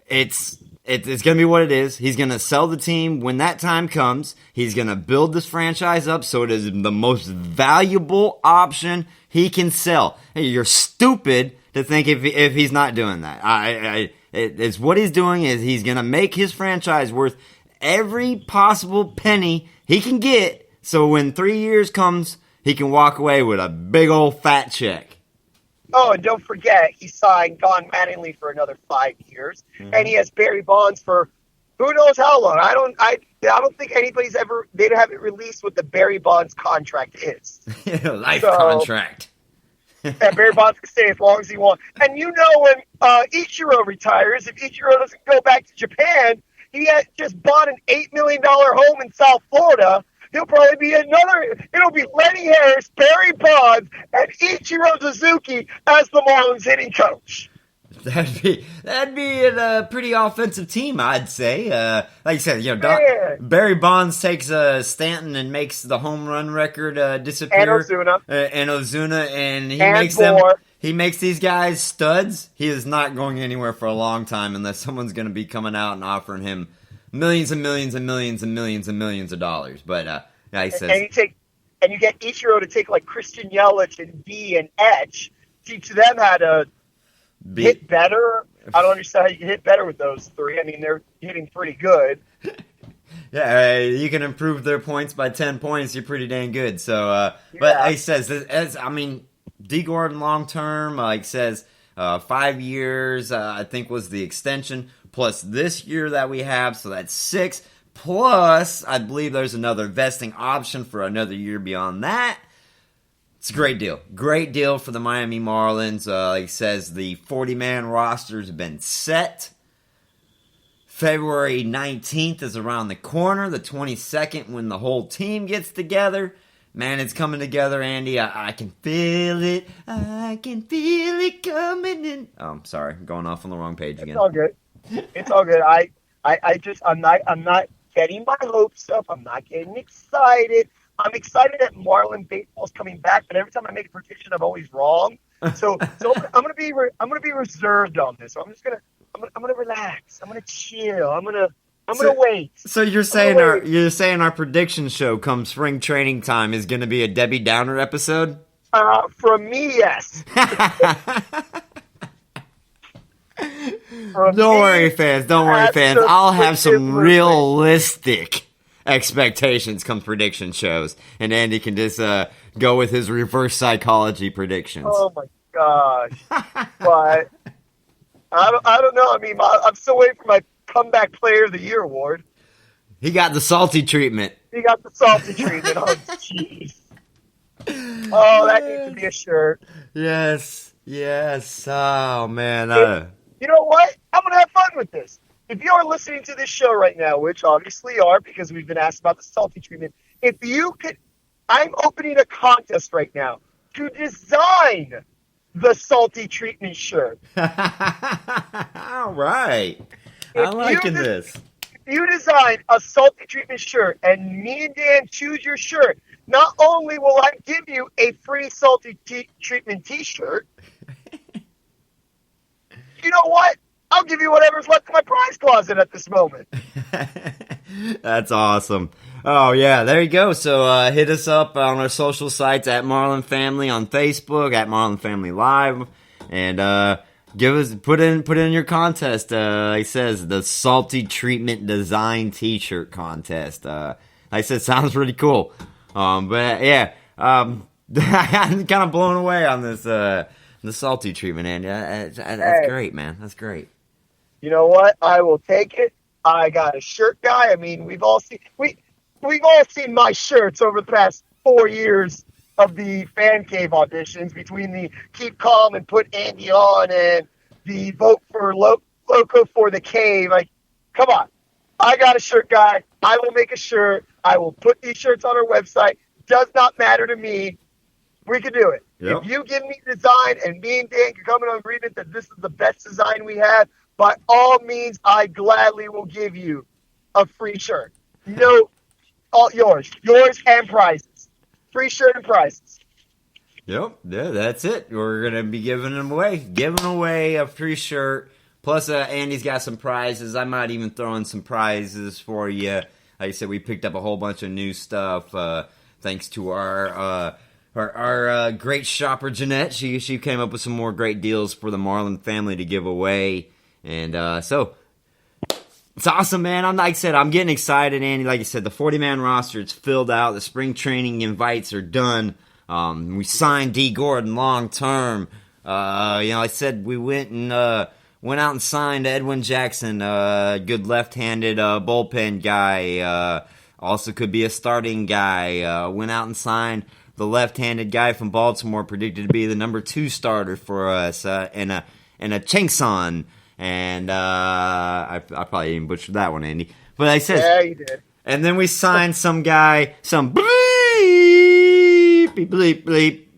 it's going to be what it is. He's going to sell the team when that time comes. He's going to build this franchise up so it is the most valuable option he can sell. Hey, you're stupid to think if he's not doing that. It's what he's doing is he's going to make his franchise worth every possible penny he can get, so when 3 years comes, he can walk away with a big old fat check. Oh, and don't forget, he signed Don Mattingly for another 5 years, and he has Barry Bonds for who knows how long. I don't think anybody's they have it released what the Barry Bonds contract is. Life contract. And Barry Bonds can stay as long as he wants. And you know when Ichiro retires, if Ichiro doesn't go back to Japan, he had just bought an $8 million home in South Florida. He'll probably be it'll be Lenny Harris, Barry Bonds, and Ichiro Suzuki as the Marlins hitting coach. That'd be a pretty offensive team, I'd say. Like I said, Barry Bonds takes Stanton and makes the home run record disappear. And Ozuna. And he makes these guys studs. He is not going anywhere for a long time unless someone's going to be coming out and offering him millions and millions and millions and millions and millions of dollars. But he says, and you get Ichiro to take like Christian Yelich and D and Etch, teach them how to hit better. I don't understand how you can hit better with those three. I mean, they're hitting pretty good. Yeah, you can improve their points by 10 points. You're pretty dang good. So, but he says, D. Gordon long term, like says, 5 years, I think was the extension, plus this year that we have, so that's 6. Plus, I believe there's another vesting option for another year beyond that. It's a great deal. Great deal for the Miami Marlins. Like it says, the 40-man rosters have been set. February 19th is around the corner. The 22nd when the whole team gets together. Man, it's coming together, Andy. I can feel it. I can feel it coming in. Oh, I'm sorry. I'm going off on the wrong page again. It's all good. It's all good. I'm not getting my hopes up. I'm not getting excited. I'm excited that Marlin baseball's coming back, but every time I make a prediction, I'm always wrong. So I'm gonna be reserved on this. So I'm gonna relax. I'm gonna chill. I'm gonna wait. So you're saying our prediction show come spring training time is gonna be a Debbie Downer episode? From me, yes. Don't worry, fans. I'll have some realistic expectations come prediction shows, and Andy can just go with his reverse psychology predictions. Oh my gosh! But I don't know. I mean, I'm still waiting for my Comeback Player of the Year award. He got the salty treatment. He got the salty treatment. Oh, jeez. Oh, that needs to be a shirt. Yes. Oh, man. You know what? I'm going to have fun with this. If you are listening to this show right now, which obviously you are because we've been asked about the salty treatment, if you could, I'm opening a contest right now to design the salty treatment shirt. All right. I'm liking this. If you design a salty treatment shirt and me and Dan choose your shirt, not only will I give you a free salty treatment t-shirt, you know what? I'll give you whatever's left in my prize closet at this moment. That's awesome. Oh, yeah, there you go. So hit us up on our social sites at Marlin Family on Facebook, at Marlin Family Live, and put in your contest. It says the Salty Treatment Design T-shirt contest. Like I said, sounds really cool. But yeah, I'm kind of blown away on this the salty treatment, Andy. That's great, man. That's great. You know what? I will take it. I got a shirt guy. I mean, we've all seen my shirts over the past 4 years of the fan cave auditions, between the Keep Calm and Put Andy On and the Vote for Loco for the Cave. Like, come on. I got a shirt guy. I will make a shirt. I will put these shirts on our website. Does not matter to me. We can do it. Yep. If you give me design and me and Dan can come in on agreement that this is the best design we have, by all means, I gladly will give you a free shirt. No, all yours and prizes. Free shirt and prizes. Yep, yeah, that's it. We're gonna be giving away a free shirt. Plus, Andy's got some prizes. I might even throw in some prizes for you. Like I said, we picked up a whole bunch of new stuff thanks to our great shopper Jeanette. She came up with some more great deals for the Marlin family to give away. And so it's awesome, man. Like I said, I'm getting excited, Andy. Like I said, the 40-man roster, it's filled out. The spring training invites are done. We signed D. Gordon long term. I said we went out and signed Edwin Jackson, good left-handed bullpen guy. Also could be a starting guy. Went out and signed the left-handed guy from Baltimore, predicted to be the number 2 starter for us, and a Changson. And I probably even butchered that one, Andy. But I said, yeah, you did. And then we signed some guy, some bleep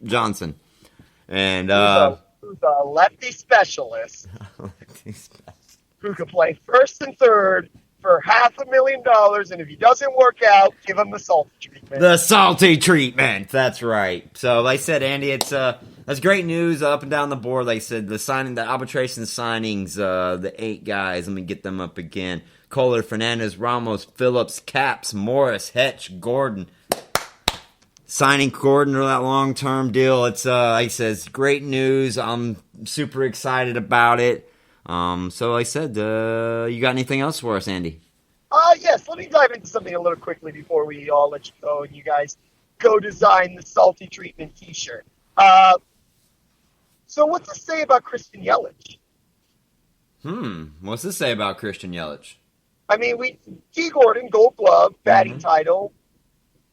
Johnson, and who's a lefty specialist, who could play first and third for $500,000, and if he doesn't work out, give him the salty treatment. The salty treatment. That's right. So, like I said, Andy, it's that's great news up and down the board. Like I said, the arbitration signings, the 8 guys. Let me get them up again. Kohler, Fernandez, Ramos, Phillips, Caps, Morris, Hetch, Gordon. Signing Gordon to that long-term deal. It's like I said, it's great news. I'm super excited about it. So like I said, you got anything else for us, Andy? Yes. Let me dive into something a little quickly before we all let you go and you guys go design the salty treatment T-shirt. So what's this say about Christian Yelich? What's this say about Christian Yelich? I mean, G. Gordon, Gold Glove, batting title,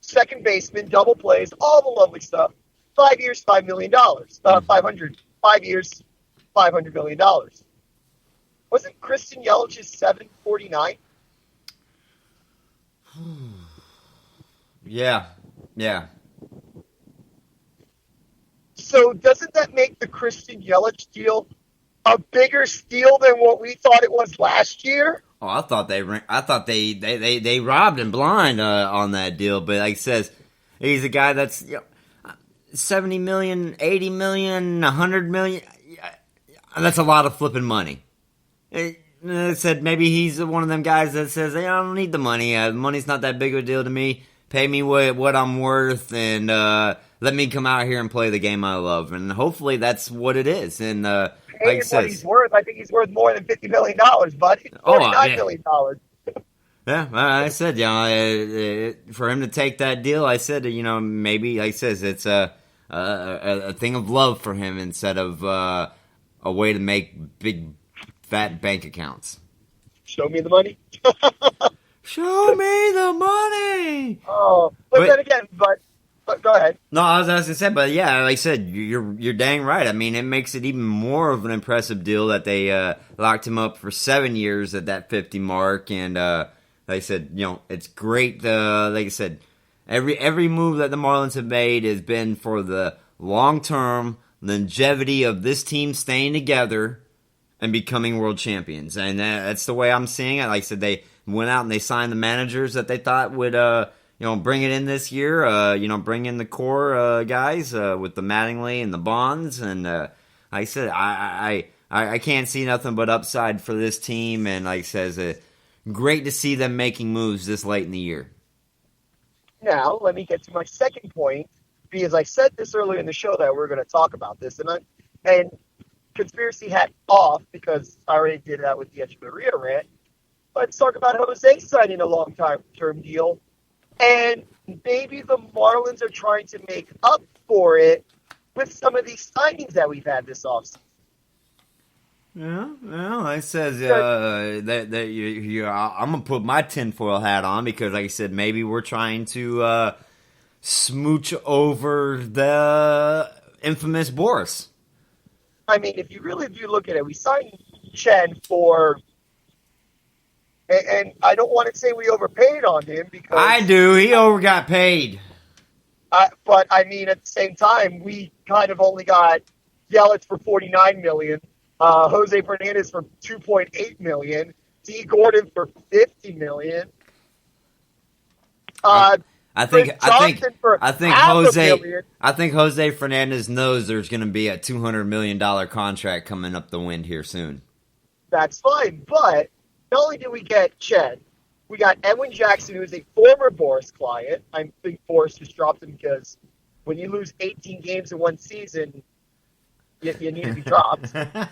second baseman, double plays, all the lovely stuff. 5 years, $5 million. 5 years, $500 million. Wasn't Christian Yelich's $749? Yeah. So doesn't that make the Christian Yelich deal a bigger steal than what we thought it was last year? Oh, I thought they robbed him blind on that deal, but like it says, he's a guy that's 70 million, 80 million, 100 million. That's a lot of flipping money. It said maybe he's one of them guys that says, hey, I don't need the money. Money's not that big of a deal to me. Pay me what I'm worth, and let me come out here and play the game I love. And hopefully that's what it is. And like I said, what he's worth. I think he's worth more than $50 million, buddy. $49 million. Yeah, I said, for him to take that deal, I said, maybe, like I says, it's a thing of love for him instead of a way to make big, fat bank accounts. show me the money. Show me the money. Oh, but then again, but go ahead. No, I was gonna say, but yeah, like I said, you're dang right. I mean, it makes it even more of an impressive deal that they locked him up for 7 years at that 50 mark, and like I said, it's great. Like I said, every move that the Marlins have made has been for the long term longevity of this team staying together and becoming world champions, and that's the way I'm seeing it. Like I said, they went out and they signed the managers that they thought would bring it in this year, bring in the core guys with the Mattingly and the Bonds. And like I said, I can't see nothing but upside for this team. And like I said, great to see them making moves this late in the year. Now, let me get to my second point, because I said this earlier in the show that we're going to talk about this. And conspiracy hat off, because I already did that with the Echeverria rant. Let's talk about Jose signing a long-term deal. And maybe the Marlins are trying to make up for it with some of these signings that we've had this offseason. Yeah, well, I says I'm gonna put my tinfoil hat on because, like I said, maybe we're trying to smooch over the infamous Boris. I mean, if you really do look at it, we signed Chen for. And I don't want to say we overpaid on him because I do. He got paid. But I mean, at the same time, we kind of only got Yelich for $49 million, Jose Fernandez for $2.8 million, D. Gordon for $50 million. I think Jose Fernandez knows there's going to be a $200 million contract coming up the wind here soon. That's fine, but. Not only did we get Chen, we got Edwin Jackson, who is a former Boris client. I think Boris just dropped him because when you lose 18 games in one season, you need to be dropped. And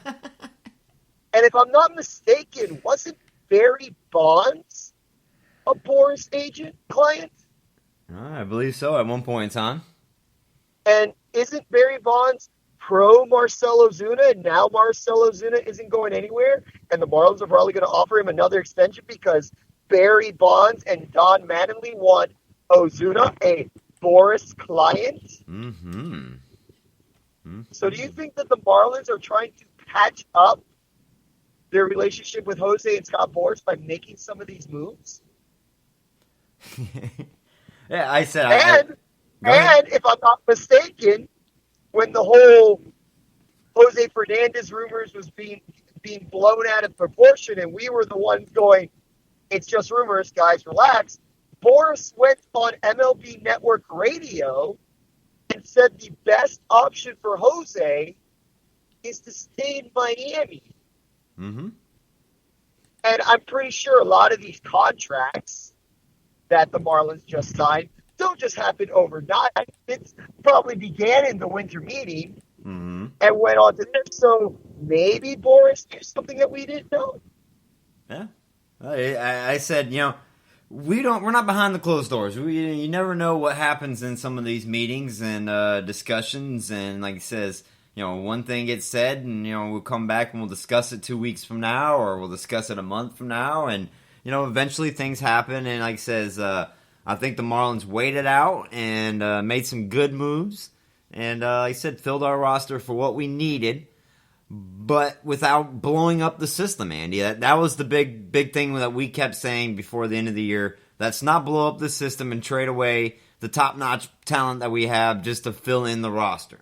if I'm not mistaken, wasn't Barry Bonds a Boris agent client? I believe so at one point in time. And isn't Barry Bonds pro Marcell Ozuna, and now Marcell Ozuna isn't going anywhere, and the Marlins are probably going to offer him another extension because Barry Bonds and Don Mattingly want Ozuna, a Boris client? Mm-hmm. So do you think that the Marlins are trying to patch up their relationship with Jose and Scott Boras by making some of these moves? Yeah, I said. And if I'm not mistaken, when the whole Jose Fernandez rumors was being blown out of proportion, and we were the ones going, "It's just rumors, guys, relax." Boris went on MLB Network Radio and said the best option for Jose is to stay in Miami. Mm-hmm. And I'm pretty sure a lot of these contracts that the Marlins just signed don't just happen overnight. It probably began in the winter meeting and went on to this. So maybe Boris knew something that we didn't know. Yeah, I said, we're not behind the closed doors. You never know what happens in some of these meetings and discussions. And like he says, one thing gets said, and we'll come back and we'll discuss it 2 weeks from now, or we'll discuss it a month from now, and eventually things happen. And like he says, I think the Marlins waited out and made some good moves, and like I said, filled our roster for what we needed, but without blowing up the system, Andy. That was the big thing that we kept saying before the end of the year. Let's not blow up the system and trade away the top-notch talent that we have just to fill in the roster.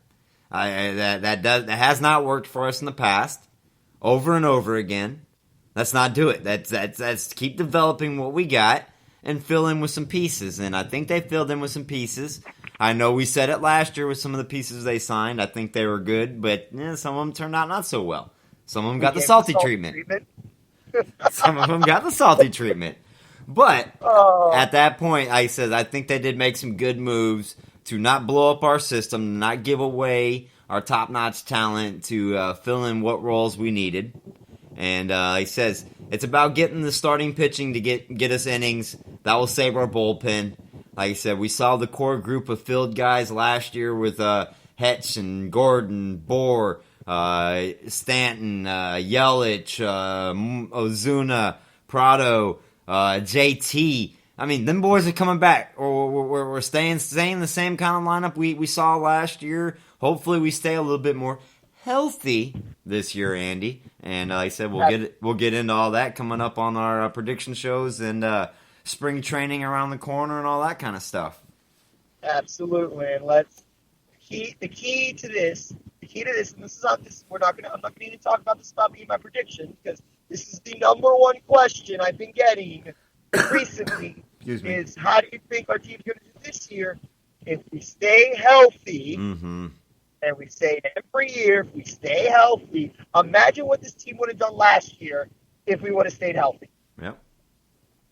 That has not worked for us in the past, over and over again. Let's not do it. Let's keep developing what we got and fill in with some pieces. And I think they filled in with some pieces. I know we said it last year with some of the pieces they signed. I think they were good, but some of them turned out not so well. Some of them got the salty treatment. Some of them got the salty treatment. But at that point, I said, I think they did make some good moves to not blow up our system, not give away our top-notch talent, to fill in what roles we needed. And he says it's about getting the starting pitching to get us innings. That will save our bullpen. Like I said, we saw the core group of filled guys last year with Hetch and Gordon, Bohr, Stanton, Yelich, Ozuna, Prado, JT. I mean, them boys are coming back. We're staying the same kind of lineup we saw last year. Hopefully, we stay a little bit more healthy this year, Andy. And like I said, we'll get into all that coming up on our prediction shows and spring training around the corner and all that kind of stuff. Absolutely, and the key to this, and this is not this. I'm not going to even talk about this about being my prediction because this is the number one question I've been getting recently. Is how do you think our team's going to do this year if we stay healthy? Mm-hmm. And we say it every year, if we stay healthy, imagine what this team would have done last year if we would have stayed healthy. Yep.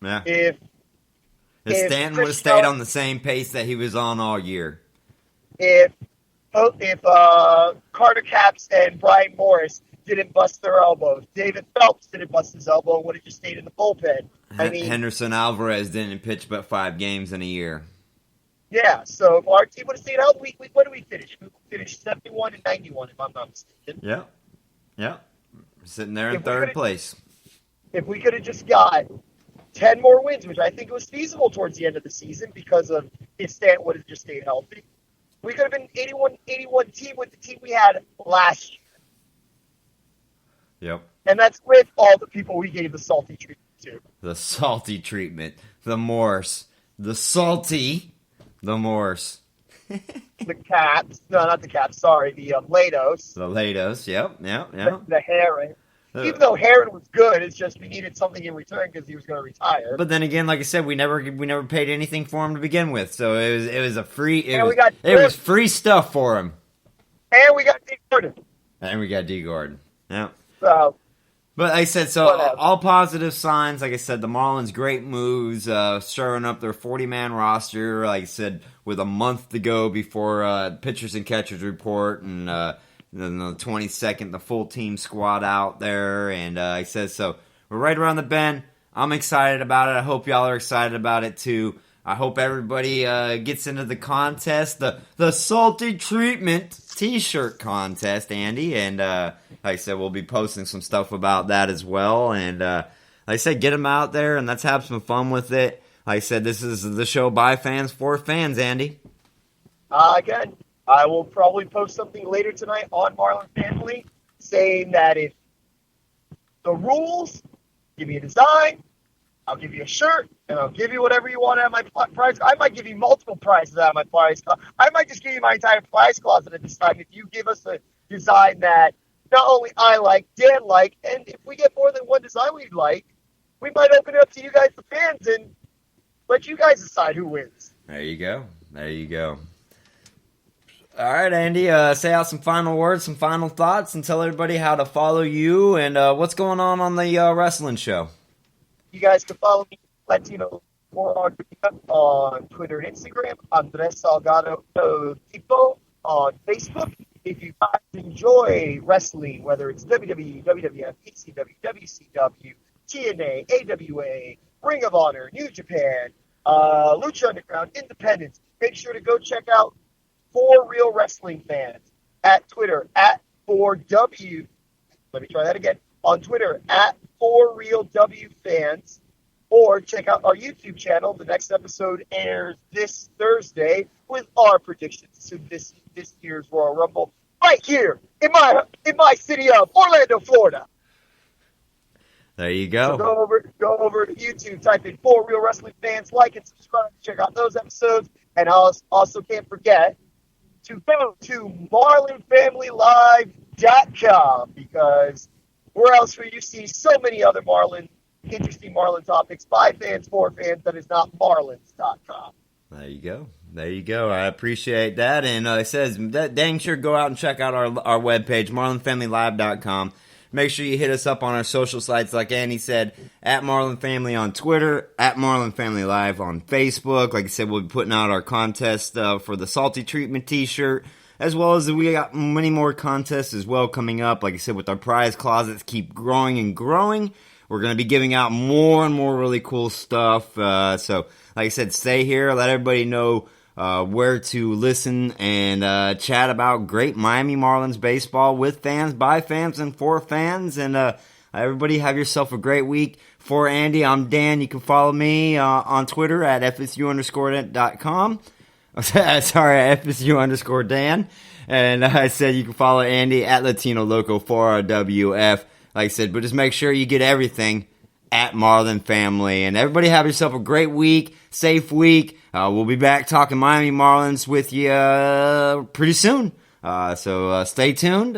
Yeah. If Stanton would have stayed on the same pace that he was on all year. If Carter Capps and Brian Morris didn't bust their elbows, David Phelps didn't bust his elbow and would have just stayed in the bullpen. Henderson Alvarez didn't pitch but 5 games in a year. Yeah, so if our team would have stayed out, what do we finish? We finished 71 and 91, if I'm not mistaken. Yeah. We're sitting there in third place. If we could have just got 10 more wins, which I think was feasible towards the end of the season because of if Stanton would have just stayed healthy, we could have been 81 team with the team we had last year. Yep. And that's with all the people we gave the salty treatment to. The salty treatment. The Morse. The salty. The Morse. The Caps. No, not the Caps. Sorry. The Lados. The Lados. Yep. The Heron. Even though Heron was good, it's just we needed something in return because he was going to retire. But then again, like I said, we never paid anything for him to begin with, so it was a free. It was free stuff for him. And we got D. Gordon. Yeah. So. But like I said, all positive signs. Like I said, the Marlins great moves, shoring up their 40-man roster. Like I said, with a month to go before pitchers and catchers report, and then the 22nd, the full team squad out there. And like I said, so we're right around the bend. I'm excited about it. I hope y'all are excited about it too. I hope everybody gets into the contest, the Salty Treatment T-shirt contest, Andy. And like I said, we'll be posting some stuff about that as well. And like I said, get them out there and let's have some fun with it. Like I said, this is the show by fans for fans, Andy. Again, I will probably post something later tonight on Marlin Family saying that if the rules give me a design, I'll give you a shirt, and I'll give you whatever you want out of my prize. I might give you multiple prizes out of my prize. I might just give you my entire prize closet at this time if you give us a design that not only I like, Dan like, and if we get more than one design we like, we might open it up to you guys, the fans, and let you guys decide who wins. There you go. All right, Andy, say out some final words, some final thoughts, and tell everybody how to follow you and what's going on the wrestling show. You guys can follow me, Latino on Twitter and Instagram, Andres Salgado Tipo on Facebook. If you guys enjoy wrestling, whether it's WWE, WWF, ECW, WCW, TNA, AWA, Ring of Honor, New Japan, Lucha Underground, Independence, make sure to go check out For Real Wrestling Fans at Twitter, at 4W. Let me try that again. On Twitter, at 4RealWFans, or check out our YouTube channel. The next episode airs this Thursday with our predictions to this year's Royal Rumble right here in my city of Orlando, Florida. There you go. So go over to YouTube, type in 4 Real Wrestling Fans, like and subscribe, check out those episodes, and also can't forget to go to MarlinFamilyLive.com because where else will you see so many other interesting Marlin topics by fans for fans that is not Marlins.com. There you go. I appreciate that. And it says, dang sure go out and check out our webpage, MarlinFamilyLive.com. Make sure you hit us up on our social sites, like Andy said, at Marlin Family on Twitter, at Marlin Family Live on Facebook. Like I said, we'll be putting out our contest for the Salty Treatment T-shirt, as well as we got many more contests as well coming up. Like I said, with our prize closets keep growing and growing, we're going to be giving out more and more really cool stuff. So, like I said, stay here. Let everybody know where to listen and chat about great Miami Marlins baseball with fans, by fans, and for fans. And like Everybody have yourself a great week. For Andy, I'm Dan. You can follow me on Twitter at FSU_.com. Sorry, at FSU_Dan. And I said you can follow Andy at Latino Loco 4RWF. Like I said, but just make sure you get everything at Marlin Family. And everybody have yourself a great week, safe week. We'll be back talking Miami Marlins with you pretty soon. So stay tuned.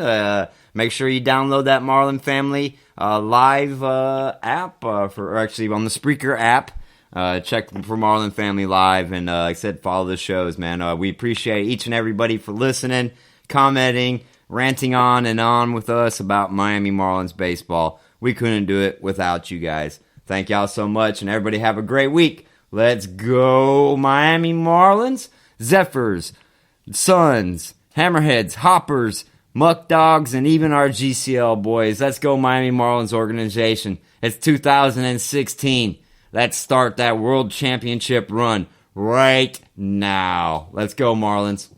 Make sure you download that Marlin Family live app, or actually on the Spreaker app. Check for Marlin Family Live, and like I said, follow the shows, man. We appreciate each and everybody for listening, commenting, ranting on and on with us about Miami Marlins baseball. We couldn't do it without you guys. Thank y'all so much, and everybody have a great week. Let's go Miami Marlins, Zephyrs, Suns, Hammerheads, Hoppers, Muck Dogs, and even our GCL boys. Let's go Miami Marlins organization. It's 2016. Let's start that world championship run right now. Let's go Marlins.